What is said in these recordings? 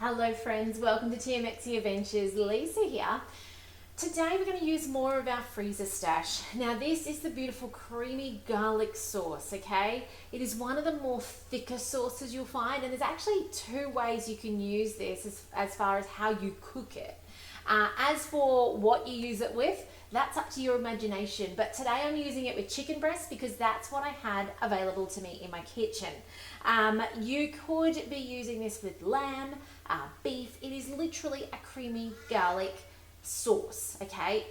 Hello friends, welcome to TMXE Adventures. Lisa here. Today we're going to use more of our freezer stash. Now this is the beautiful creamy garlic sauce, okay? It is one of the more thicker sauces you'll find, and there's actually two ways you can use this as far as how you cook it. As for what you use it with, that's up to your imagination. But today I'm using it with chicken breast because that's what I had available to me in my kitchen. You could be using this with lamb, beef. It is literally a creamy garlic sauce, okay?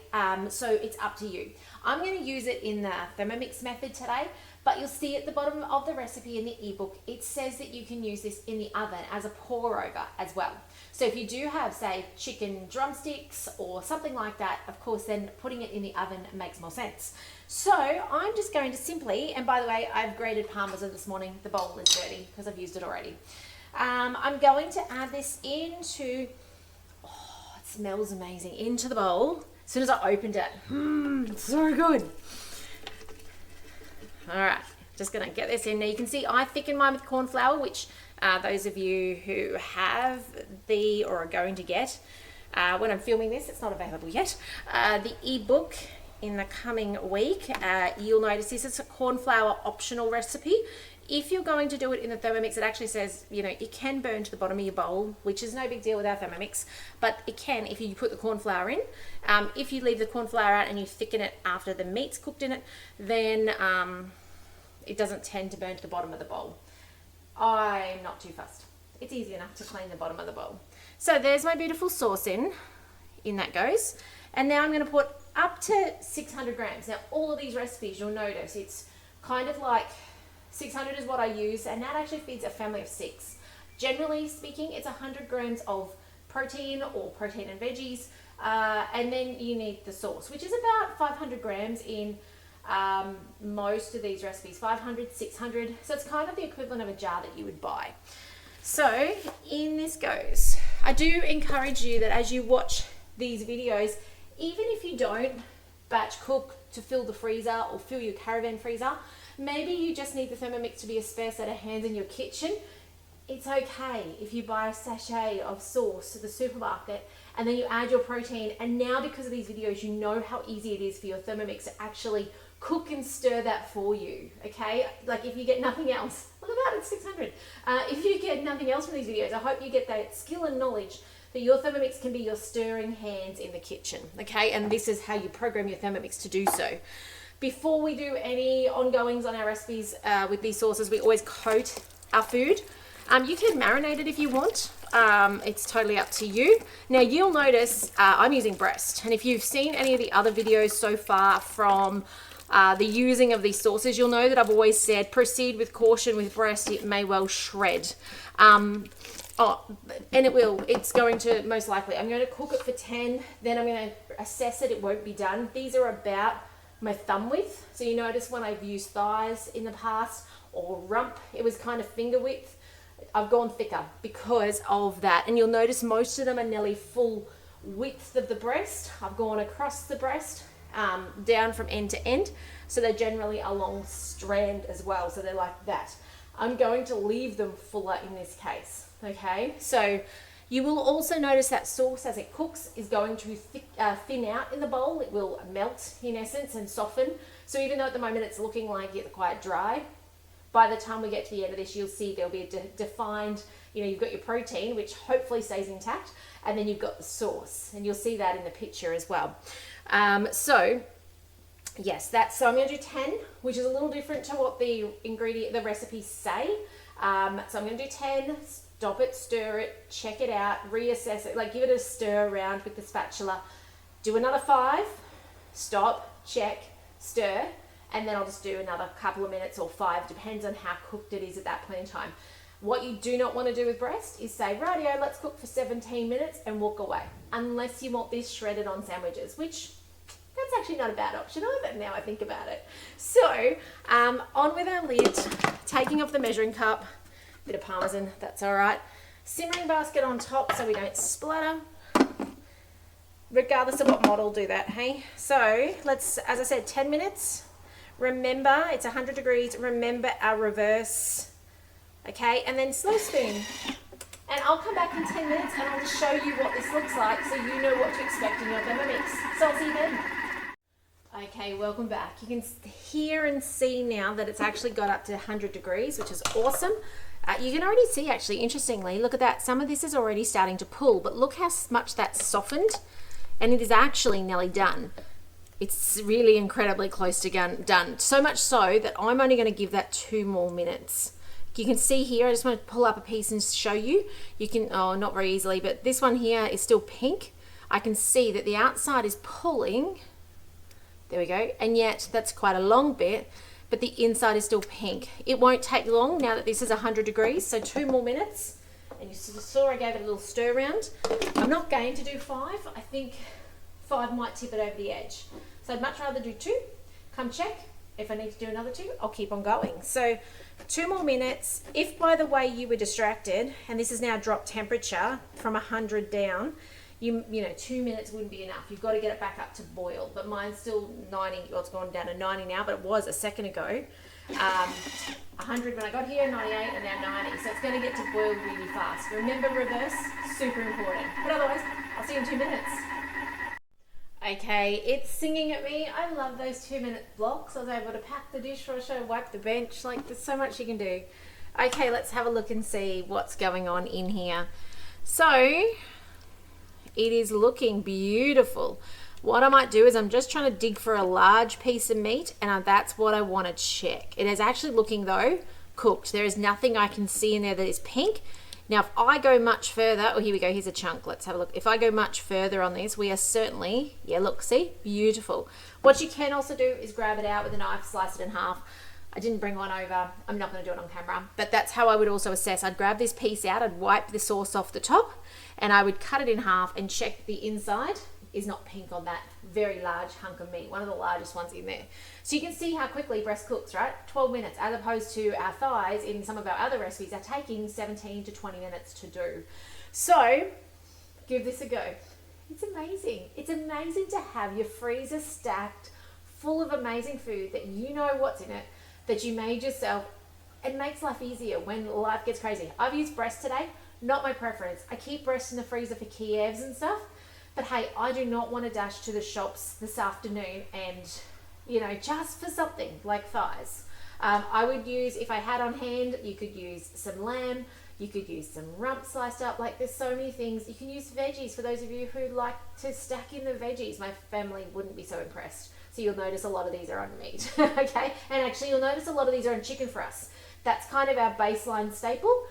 So it's up to you. I'm going to use it in the Thermomix method today, but you'll see at the bottom of the recipe in the ebook, it says that you can use this in the oven as a pour over as well. So if you do have, say, chicken drumsticks or something like that, of course, then putting it in the oven makes more sense. So I'm just going to simply, and by the way, I've grated Parmesan this morning. The bowl is dirty because I've used it already. I'm going to add this into, oh, it smells amazing, into the bowl. As soon as I opened it, it's so good. All right, just gonna get this in. Now you can see I thicken mine with corn flour, which those of you who have or are going to get, when I'm filming this, it's not available yet, the ebook in the coming week, you'll notice this is a corn flour optional recipe. If you're going to do it in the Thermomix, it actually says, you know, it can burn to the bottom of your bowl, which is no big deal with our Thermomix, but it can if you put the corn flour in. If you leave the corn flour out and you thicken it after the meat's cooked in it, then it doesn't tend to burn to the bottom of the bowl. I'm not too fussed. It's easy enough to clean the bottom of the bowl. So there's my beautiful sauce in that goes. And now I'm going to put up to 600 grams. Now all of these recipes, you'll notice it's kind of like 600 is what I use, and that actually feeds a family of 6. Generally speaking, it's 100 grams of protein or protein and veggies, and then you need the sauce, which is about 500 grams in most of these recipes, 500, 600. So it's kind of the equivalent of a jar that you would buy. So in this goes. I do encourage you that as you watch these videos, even if you don't batch cook to fill the freezer or fill your caravan freezer, maybe you just need the Thermomix to be a spare set of hands in your kitchen. It's okay if you buy a sachet of sauce to the supermarket and then you add your protein, and now because of these videos you know how easy it is for your Thermomix to actually cook and stir that for you, okay? Like if you get nothing else, look at that, it's 600. If you get nothing else from these videos, I hope you get that skill and knowledge that your Thermomix can be your stirring hands in the kitchen, okay? And this is how you program your Thermomix to do so. Before we do any ongoings on our recipes with these sauces, we always coat our food. You can marinate it if you want. It's totally up to you. Now you'll notice I'm using breast, and if you've seen any of the other videos so far from the using of these sauces, you'll know that I've always said proceed with caution with breast. It may well shred. And it will. It's going to most likely. I'm going to cook it for 10, then I'm going to assess it. It won't be done. These are about my thumb width. So you notice when I've used thighs in the past or rump, it was kind of finger width. I've gone thicker because of that. And you'll notice most of them are nearly full width of the breast. I've gone across the breast, down from end to end. So they're generally a long strand as well. So they're like that. I'm going to leave them fuller in this case. Okay. So you will also notice that sauce as it cooks is going to thin out in the bowl. It will melt in essence and soften. So even though at the moment it's looking like it's quite dry, by the time we get to the end of this, you'll see there'll be a defined, you know, you've got your protein, which hopefully stays intact, and then you've got the sauce, and you'll see that in the picture as well. So yes, so I'm going to do 10, which is a little different to what the recipes say. So I'm going to do 10. Stop it, stir it, check it out, reassess it, like give it a stir around with the spatula. Do another 5, stop, check, stir, and then I'll just do another couple of minutes or 5, depends on how cooked it is at that point in time. What you do not want to do with breast is say, rightio, let's cook for 17 minutes and walk away, unless you want this shredded on sandwiches, which that's actually not a bad option either now I think about it. So on with our lid, taking off the measuring cup, bit of Parmesan, that's all right. Simmering basket on top so we don't splatter. Regardless of what model, do that, hey? So let's, as I said, 10 minutes. Remember, it's 100 degrees. Remember our reverse, okay? And then slow spoon. And I'll come back in 10 minutes and I'll just show you what this looks like so you know what to expect in your Thermomix. So I'll see you then. Okay, welcome back. You can hear and see now that it's actually got up to 100 degrees, which is awesome. You can already see, actually, interestingly, look at that. Some of this is already starting to pull, but look how much that's softened. And it is actually nearly done. It's really incredibly close to done. So much so that I'm only going to give that 2 more minutes. You can see here, I just want to pull up a piece and show you. You can, oh, not very easily, but this one here is still pink. I can see that the outside is pulling. There we go. And yet that's quite a long bit, but the inside is still pink. It won't take long now that this is 100 degrees. So 2 more minutes. And you saw I gave it a little stir around. I'm not going to do 5. I think 5 might tip it over the edge. So I'd much rather do 2. Come check. If I need to do another 2, I'll keep on going. So 2 more minutes. If by the way you were distracted, and this is now dropped temperature from 100 down, you know, 2 minutes wouldn't be enough. You've got to get it back up to boil. But mine's still 90, well, it's gone down to 90 now, but it was a second ago. 100 when I got here, 98, and now 90. So it's going to get to boil really fast. Remember, reverse, super important. But otherwise, I'll see you in 2 minutes. Okay, it's singing at me. I love those 2-minute blocks. I was able to pack the dishwasher, wipe the bench. Like, there's so much you can do. Okay, let's have a look and see what's going on in here. So it is looking beautiful. What I might do is I'm just trying to dig for a large piece of meat, and that's what I want to check. It is actually looking, though, cooked. There is nothing I can see in there that is pink. Now, if I go much further, oh, here we go, here's a chunk. Let's have a look. If I go much further on this, we are certainly, yeah, look, see, beautiful. What you can also do is grab it out with a knife, slice it in half. I didn't bring one over. I'm not going to do it on camera, but that's how I would also assess. I'd grab this piece out, I'd wipe the sauce off the top, and I would cut it in half and check the inside is not pink on that very large hunk of meat, one of the largest ones in there. So you can see how quickly breast cooks, right? 12 minutes, as opposed to our thighs in some of our other recipes are taking 17 to 20 minutes to do. So give this a go. It's amazing. It's amazing to have your freezer stacked full of amazing food that you know what's in it, that you made yourself. It makes life easier when life gets crazy. I've used breast today, not my preference. I keep breast in the freezer for Kievs and stuff. But hey, I do not want to dash to the shops this afternoon and, you know, just for something like thighs. I would use, if I had on hand, you could use some lamb, you could use some rump sliced up. Like, there's so many things. You can use veggies for those of you who like to stack in the veggies. My family wouldn't be so impressed. So you'll notice a lot of these are on meat, okay? And actually you'll notice a lot of these are on chicken for us. That's kind of our baseline staple.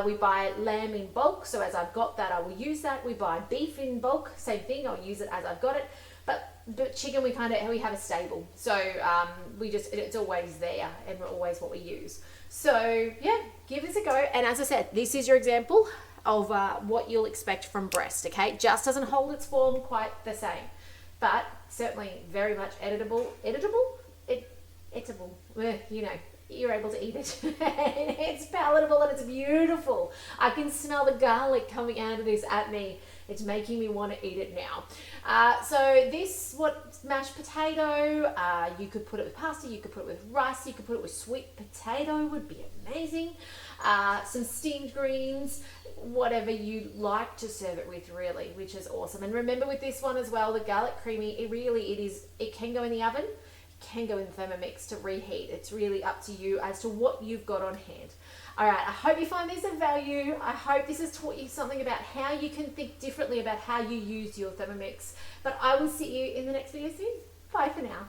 We buy lamb in bulk, so as I've got that, I will use that. We buy beef in bulk, same thing, I'll use it as I've got it. But chicken, we have a stable, so it's always there and always what we use. So yeah, give this a go. And as I said, this is your example of what you'll expect from breast. Okay, it just doesn't hold its form quite the same, but certainly very much editable. You know. You're able to eat it. It's palatable and it's beautiful. I can smell the garlic coming out of this at me. It's making me want to eat it now. So this, mashed potato, you could put it with pasta, you could put it with rice, you could put it with sweet potato, would be amazing. Some steamed greens, whatever you like to serve it with, really, which is awesome. And remember with this one as well, the garlic creamy, it can go in the oven, can go in Thermomix to reheat. It's really up to you as to what you've got on hand. All right, I hope you find this of value. I hope this has taught you something about how you can think differently about how you use your Thermomix. But I will see you in the next video soon. Bye for now.